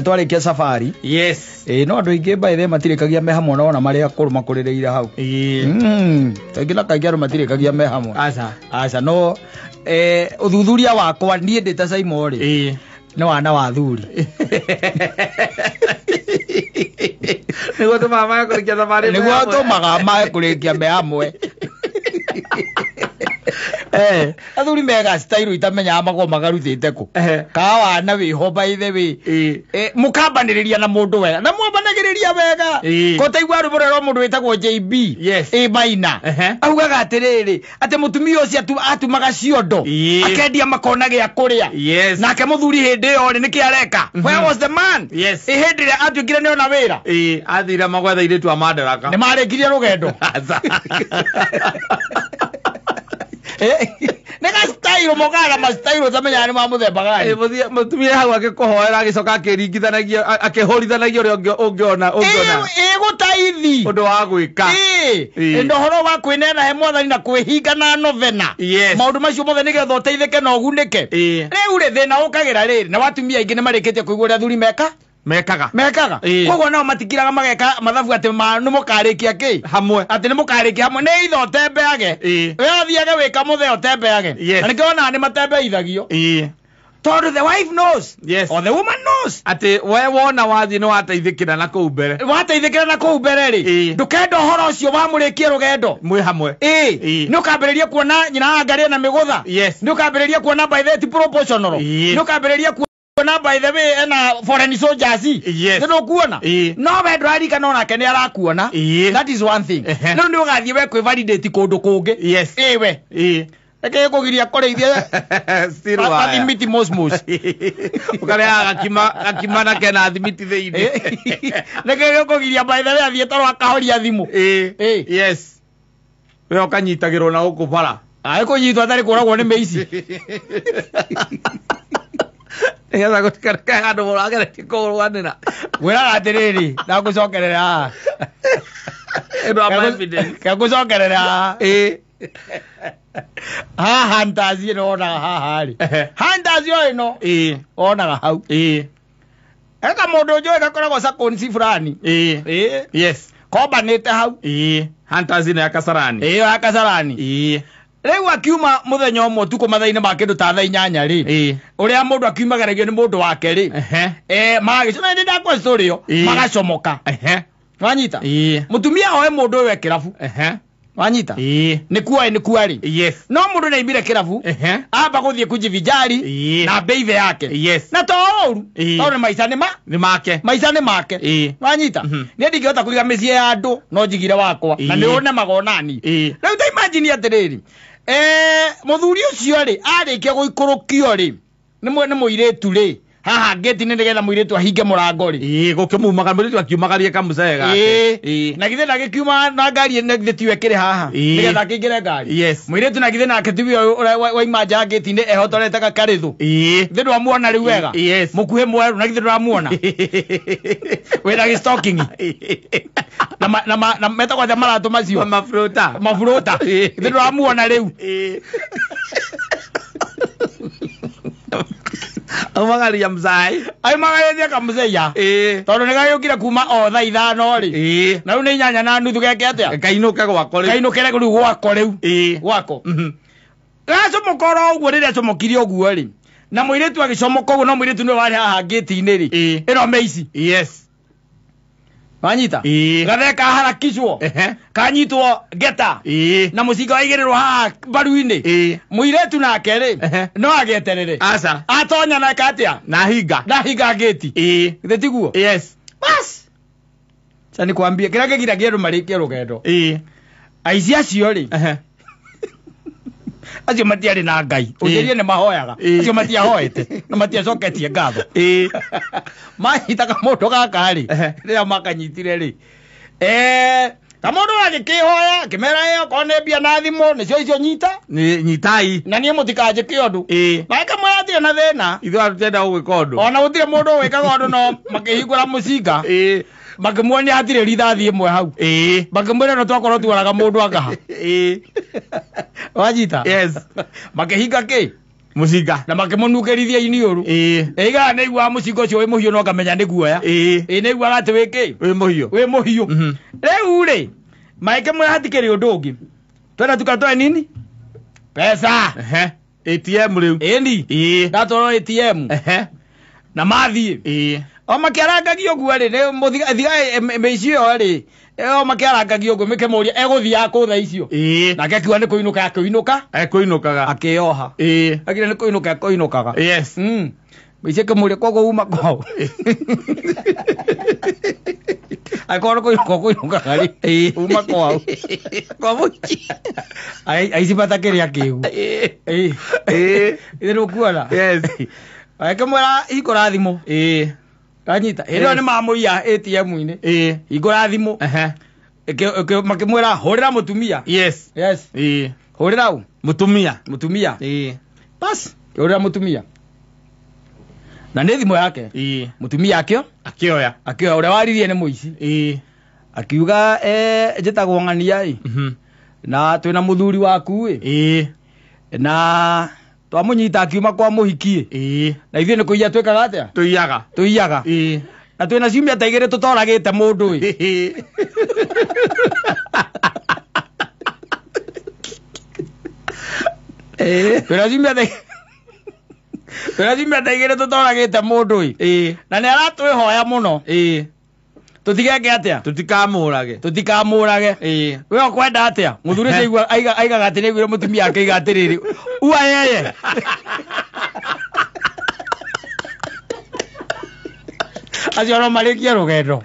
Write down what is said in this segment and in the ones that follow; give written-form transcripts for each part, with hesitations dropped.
Twarikia safari. Yes. No andu ingi by the matirikagia me hamwe na mari akuru makurireire hau. Tagila kaigaro matirikagia me hamwe. Aca no uthuthuria wakwa nie ndita Simon ri. No wana wa thuri. Niguo tumama kurikia safari. Niguo tumaga ma kurikia me hamwe. Athuri mega style itamenya amago magarutite ku kawa na wi ho by the way mukambaniriria na mundu wega na mwambanagiriria wega ko taigwa ruburero mundu witagwo JB maina augaga atiriri ate mutumia ucio atumaga ciondo akendia makona gya kuria nake muthuri hindi yo ri niki areka where was the man hindi ri atuikire ni ona wira athira magwetha iritu amadaraka ni marekirie rugendo nega style mogara ma style zamenya ni mamuthemba gani mutumia hau akikohoera agicoka akiringithanagia akihorithanagio ri ungiona gutaithi undu wa gwika ndohoro wa kwinena he mwathani na kwihinga na novena maundu macio mothe nigetha uteithike na ugunike riu ri thina ukagira riri na watumia ingi ni marikitie kuigua ri athuri mekaga koguo nao matikiraga mageka mathabu ati ni mukarikia ki hamwe ati ni mukarikia hamwe ni itho tembeage we athiage wika muthe otembeage na nikiona ni matembeithagio tondu the wife knows or the woman knows ati we wona wathi no wateithikira na kuu mbere ri ndukenda uhoro ucio wamurikie rugendo mwi hamwe ni ukambiriria kuona nyina ngari na migutha ni ukambiriria kuona by the proportional ni ukambiriria na by the way na foreign soldiers no kuona no we ndwari kana ona kene arakuona that is one thing no ni ugathie we kwi validate kundu kungi we eke kugiria kureithia still wa athimiti mosmos ukarea akima na kena athimiti theini neke kugiria by the way athie toro akahoria thimu yes we ukanyitagirwo na ukubara ai kunyitwa atari kuragwo ni meici Ega gutikara andu muragera tikurwanira wira atiriri na gucokerera endo ama evidence ka gucokerera hantazi no na hahari hantazi yo no ona hau eka mundu jo ekakoragwo sakonsi fulani yes koba nete hau hantazi na akasarani akasarani Rewa akiuma muthenya omwe tuko mathaine ma kindu ta thaa 8 ri uria mundu akiumagaragio ni mundu wake ri magicona ndi ndakwa story yo magacomoka wanyita mutumia oe mundu we kirabu wanyita ni kuwa ri no mundu na ibire kirabu aba guthie kujivijari na beithe yake na toru toru maisha ni make wanyita ni ndingihota kuriga micie ya andu no njigire wakwa na ni one magonani na uta imagine atiriri muthuri ucio ri arikia guikurukio ri ni muiretu ri haha geti ni ndigetha muiretu ahinge murango ri gukimumaga muiretu akiumagarie kamucege gake na githe na gikiuma na ngari ne githe tiwe kire haha ndigetha kingire ngari muiretu na githe na ketibi wa imaja geti ni ehotorete gakarithu githe ndwamuona riu wega mukuhe mweru na githe ndwamuona wera gi stalking na meta kwa maratu macio mafruta githe ndwamuona riu amagaria mzai ai magaria kamzeya tondu nigayukire kuma o thaa 5 ri na riu ni 8:30 geke atia kainuke gwako riu gwako riu gwako gaco mukoro uguo riria comokirie uguo ri na muiretu agicomoka uguo no muiretu ni wari haha gate-ini ri ino meici wanyita gatheka harakishwo kanyitwo geta na mucinga waigirirwo haha baru-ini muiretu nake ri no ageterere aca atonya na katia na hinga gate githe tiguo bas sani kwambia kira kigiragia andu marikia rugendo aici acio ri acio matiari na ngai ujirie ni mahoyaga acio matiahoete na matiacoketie ngatho mahitaga mundu gaka ri riria makanyitire ri kamundu agikihoya kimera iyo konebia na thimu nicio icio nyitai na nie mutikajike undu na kamwe atia na thina ithu atenda gwika undu ona gutire mundu wikaga undu no makihingura mucinga bakimwonia hatire rithathi imwe hau bakimwira no twakorwo tuaraga mundu agaha wajita makihinga ki mucinga na makimunukerithia iniuru iga na igwa mucinga ucio wi muhiu no kamenya ni guoya ni igwa gati wiki wi muhiu riu ri maike mwahatikiri undu ungi twenda tukatoe nini pesa ATM riu eni ndatoro ATM na mathie o makiarangagio guo ri ne muthiga mecio ri o makiarangagio guo mikemuria eguthia ku tha icio nake akiuga ni kuinuka ekuinukaga akioha akire ni kuinukaga yes mecio kemuria kogo uma kwao akoro kuinukaga ri uma kwao kwa muki ai sipata kiria kiu iro kuala yes akemwera ikora thimo kanyita ero ni mamuia ATM-ini igora thimo makimwera horera mutumia yes horera u mutumia bas horera mutumia na ni thimo yake mutumia akioya uria waririe ni muici akiuga njitagwo ng'ania na twina muthuri waku na twamunyita akiuma kwa muhiki na ithuĩ nĩ kũiya twĩkaga atĩa tũiyaga na twĩna ciumia ta igĩrĩ tũtoragĩte mũndũ twĩna ciumia ta igĩrĩ tũtoragĩte mũndũ na nĩ aratwĩhoya mũno tutigeke atĩa tutikamũrage we okwenda atĩa mũthuri ũcio aigaga atĩ nĩaiguire mũtumia akĩiga atĩrĩrĩ ua yeye acio no marĩkie rũgendo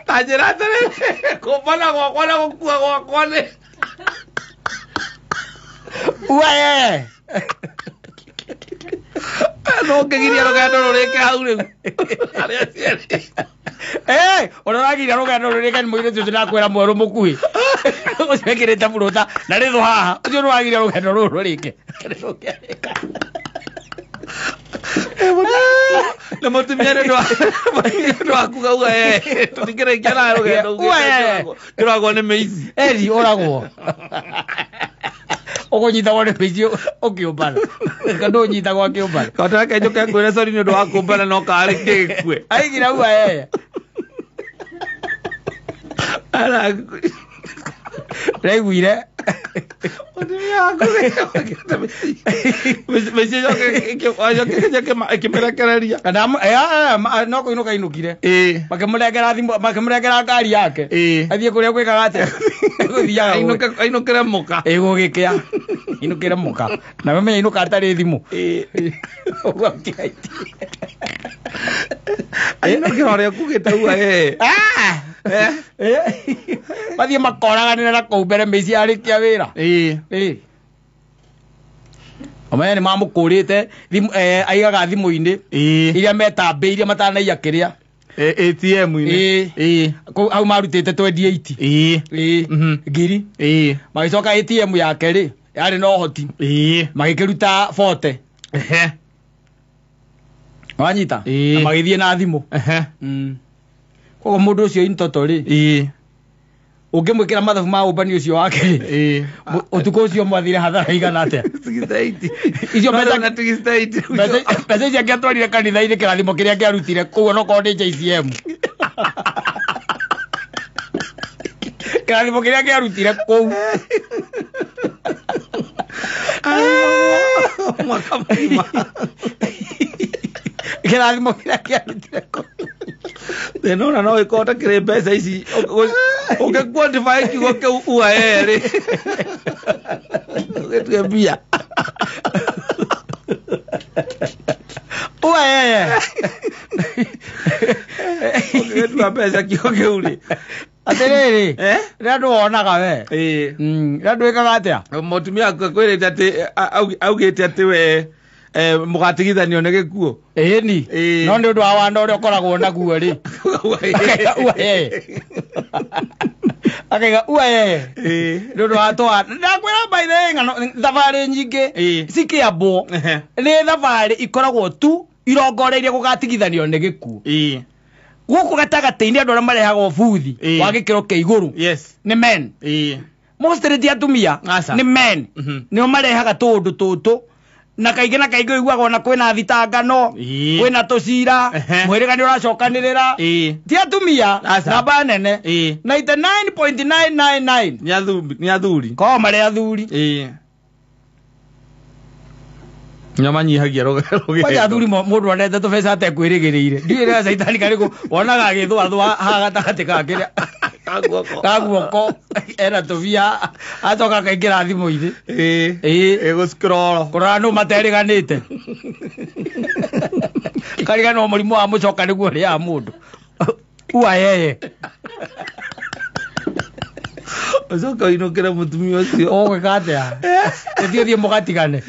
tanjĩra atĩrĩrĩ kũmbana gwakwa na gũkua gwakwa nĩ ua yeye no ngĩgiria rũgendo rũrĩke hau rĩu arĩa cierĩ ũroragiria rũgendo rũrĩke nĩ mũirĩtu ũcio ndakwĩra mwerũ mũkuhĩ ũcio ekĩrĩte burũta na rĩthũ haha ũcio nĩwagiria rũgendo rũrũ rũrĩke na mutumia nĩ wakuga uga tũtikĩrĩkia nawe rũgendo ndĩragwo nĩ mĩici eri ũragwo ũkũnyitagwo nĩ mĩici ũkĩũmbana ndũnyitagwo akĩũmbana kotara kenjũke ngwĩre sori nĩ ũndũ wa kũmbana no karĩ kĩkue aigira ua yeye Reguire. No kuinuka inukire makimurengera thimu makimurengera ngari yake athie kuria gwikaga ate guthiaga ainukire muka gugikia inukire muka na meme inuka atari thimu ainukire ore kugita ua bathie makoraganira na kou mbere mĩici arikia wĩra omenya nĩ mamũkũrĩte aigaga thimũ-inĩ iria metambĩirie matanaiya kĩrĩa ATM-inĩ hau marutĩte 28 ngiri magĩcoka ATM yake rĩ yarĩ na ũhoti magĩkĩruta 40 wanyita na magĩthiĩ na thimũ koguo mũndũ ũcio intoto rĩ ũngĩmwĩkĩra mathabu ma ũmbani ũcio wake ũtukũ ũcio mwathire hathara igana atĩa icio mbeca icio angĩatwarire kanitha-inĩ kĩrathimo kĩrĩa angĩarutire koguo no korwo nĩ JCM kĩrathimo kĩrĩa angĩarutire kũu mwaka mũgima kĩrathimo kĩrĩa angĩarutire kũu nona no ikota kire pesa ici quantify kigo ke ua ere getu bia ua getu pesa kigo ke uri aterere ndandu wonaga we ndandu ikaga atia mutumia kwirite ati augite ati we mugatigithanio nĩ gĩkuo ni no nĩ ũndũ wa wanda ũrĩa ũkoragwo naguo rĩ akaiga ua nĩ ũndũ wa twa ndakwĩra by the way thabarĩ nyingĩ cikĩambwo nĩ thabarĩ ikoragwo tu irongoreirie gũgatigithanio nĩ gĩkuo gũkũ gatagatĩ-inĩ andũ arĩa marehagwo buthi wa gĩkĩro kĩa igũrũ nĩ men mostly ti atumia nĩ men nĩo marehaga tũndũ tũtũ na kaingä iguagwo na kwina thitangano kwina tucira mwirigani uracokanirira ti atumia namba nene 99.999 ni athuri ko mari athuri nyama nyihagia kwa athuri mundu anete tubeca atekwirigirire ndiire caitani kariku wonaga agithwathwa ha gatagati gake kaguoko era tubia atoka kaingira thimu-ini ego scroll kurora no materiganite karigano murimu wa mucoka niguo ria mundu uwa yeye Ocoka inokera mutumia ucio ogwikatia thie mugatigane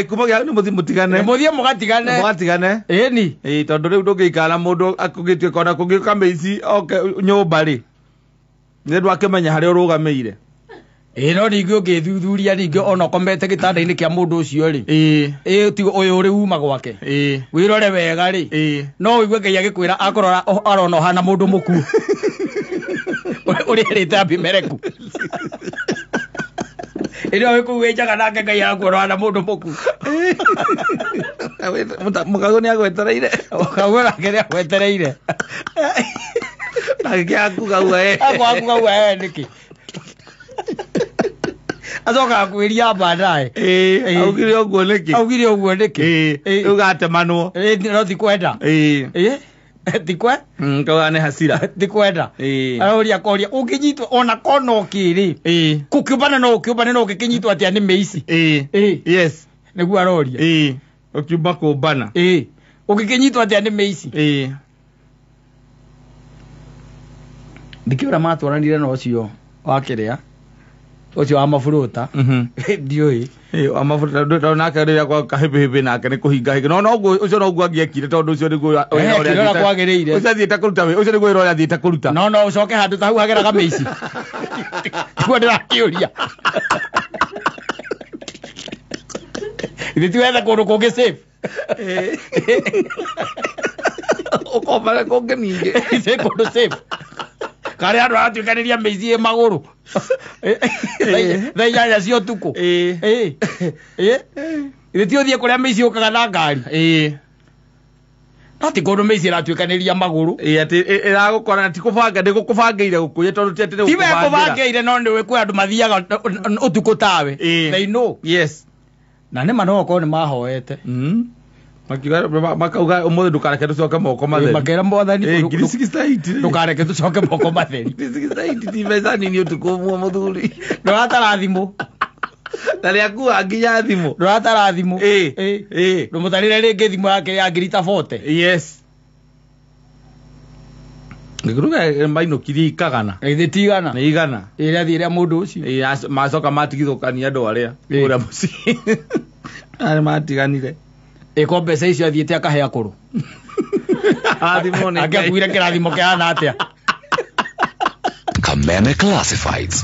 kuma gya ni mutigane muthie mugatigane ni tondu riu ndungikara mundu akugitio kona kungika meici oke nyumba ri ni ndu akimenya hari urugameire no ningi ungithuthuria ningi ona komete gitanda-ini kia mundu ucio ri tigo uyu uri uma gwake wirore wega ri no wigue Ngai agikwira akorora arona hana mundu muku uri rite Abimeleki ino wikuwejaga nake Ngai akorora hana mundu muku mukago ni agwetereire ukagura kire agwetereire nagiakuga we niki azoka akwiria baadaye augire oguo niki ugatemanwo no tikwenda tikwe kaga ne hasira tikwenda aroria koria unginyitwa ona kono kiri kukiubana no ukikinyitwa atia ni meici yes niguo aroria ukiuba kubana ukikinyitwa atia ni meici ndikiura matwaranire no cio wakiria ucio wa maburuta ndioi amaburuta ndo nake riria kwa kahebe nake ni kuhinga hinga no ucio no guo angiekire tondu ucio niguo oria kwagiriire ucio thiete kuruta we ucio niguo ira thiete kuruta no ucoke handu ta hau hageraga meici kuo ndirakiuria nditiwetha kundu kungi safe ukomara kungi ningi ise kundu safe kare andu aratuikaniria meici maguru thainyanya cio tuku itio thie kuria meici ukaga na ngari ati kundu meici iratuikaniria maguru ati iragukora ti kubanga ndigukubangeire gukuye tondu tetire tiwe kubangeire no ndiwe kwi andu mathiaga utuku tawe they know yes na nĩ manoo ko nĩ mahoete makauga umuthi ndukareke tucoke moko matheri makera mwathani 68 ndukareke tucoke moko matheri 68 ti mbeca nini utuku mwa muthuri nduratara thimu na riakua nginya thimu nduratara thimu ndumutarire ringi thimu yake ya ngirita 40 yes ngikuruga mainukirie ikagana ithitigana ni igana iria thiria mundu ucio macoka matigithukania andu aria uria muci ari matiganire iko mbeca icio athiite akahe akuru athimo ni akakuire kirathimo kia na atia Kameme Classifieds.